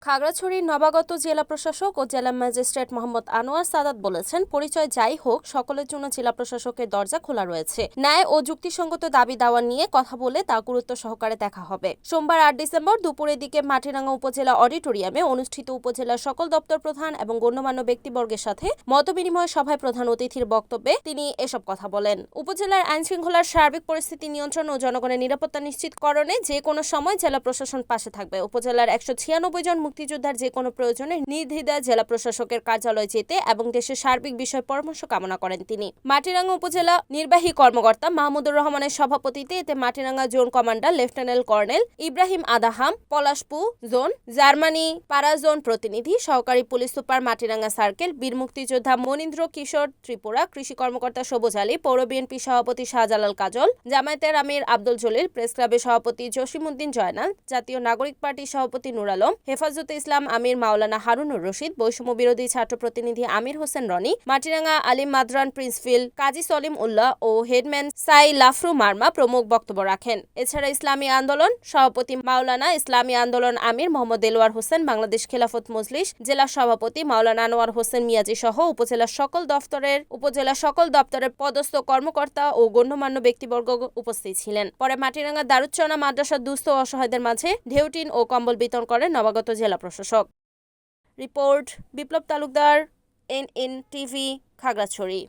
খাগড়াছড়ির নবাগত জেলা প্রশাসক ও জেলা ম্যাজিস্ট্রেট মোহাম্মদ আনোয়ার সাদাত বলেছেন, পরিচয় যাই হোক, সকলের জন্য জেলা প্রশাসকের দরজা খোলা রয়েছে। ন্যায় ও যুক্তিসঙ্গত দাবি দাওয়া নিয়ে কথা বলে তা গুরুত্ব সহকারে দেখা হবে। সোমবার ৮ ডিসেম্বর দুপুরের দিকে মাটিরাঙ্গা উপজেলা অডিটোরিয়ামে অনুষ্ঠিত উপজেলার সকল দপ্তর প্রধান এবং গণ্যমান্য ব্যক্তিবর্গের সাথে মতবিনিময় সভায় প্রধান অতিথির বক্তব্যে তিনি এসব কথা বলেন। উপজেলার আইনশৃঙ্খলার সার্বিক পরিস্থিতি নিয়ন্ত্রণ ও জনগণের নিরাপত্তা নিশ্চিতকরণে যে কোনো সময় জেলা প্রশাসন পাশে থাকবে। উপজেলার ১৯৬ জন মুক্তিযোদ্ধার যে কোনো প্রয়োজনে নির্দ্বিধায় জেলা প্রশাসকের কার্যালয় যেতে এবং দেশের সার্বিক বিষয় পরামর্শ কামনা করেন তিনি। মাটিরাঙ্গা উপজেলা নির্বাহী কর্মকর্তা মাহমুদুর রহমানের সভাপতিত্বে এতে Matiranga zone commander lieutenant colonel Ibrahim Adaham, পলাশপু জোন, জার্মানি পাড়া জোন প্রতিনিধি, সহকারী পুলিশ সুপার মাটিরাঙ্গা সার্কেল, বীর মুক্তিযোদ্ধা মনীন্দ্র কিশোর ত্রিপুরা, কৃষি কর্মকর্তা সবুজ আলী, পৌর বিএনপি সভাপতি শাহজালাল কাজল, জামায়াতের আমির আব্দুল জলিল, প্রেস ক্লাবের সভাপতি জসিমউদ্দিন জয়নাল, জাতীয় নাগরিক পার্টির সভাপতি নুর আলম, হেফাজতে ইসলাম আমির মাওলানা হারুনুর রশিদ, বৈষম্য বিরোধী ছাত্র প্রতিনিধি আমির হোসেন রনি, মাটিরাঙ্গা আলিম মাদ্রান প্রিন্সফিল কাজী সলিম উল্লাহ ও হেডম্যান সাই লাফরু মার্মা প্রমুখ বক্তব্য রাখেন। এছাড়া ইসলামী আন্দোলন সভাপতি মাওলানা ইসলামী আন্দোলন আমির মোহাম্মদ দেলোয়ার হোসেন, বাংলাদেশ খেলাফত মজলিস জেলা সভাপতি মাওলানা আনোয়ার হোসেন মিয়াজি সহ উপজেলা সকল দপ্তরের পদস্থ কর্মকর্তা ও গণ্যমান্য ব্যক্তিবর্গ উপস্থিত ছিলেন। পরে মাটিরাঙ্গা দারুচ্চনা মাদ্রাসার দুস্থ ও অসহায়দের মাঝে ঢেউটিন ও কম্বল বিতরণ করেন নবাগত জেলা প্রশাসক। রিপোর্ট বিপ্লব তালুকদার, NN টিভি, খাগড়াছড়ি।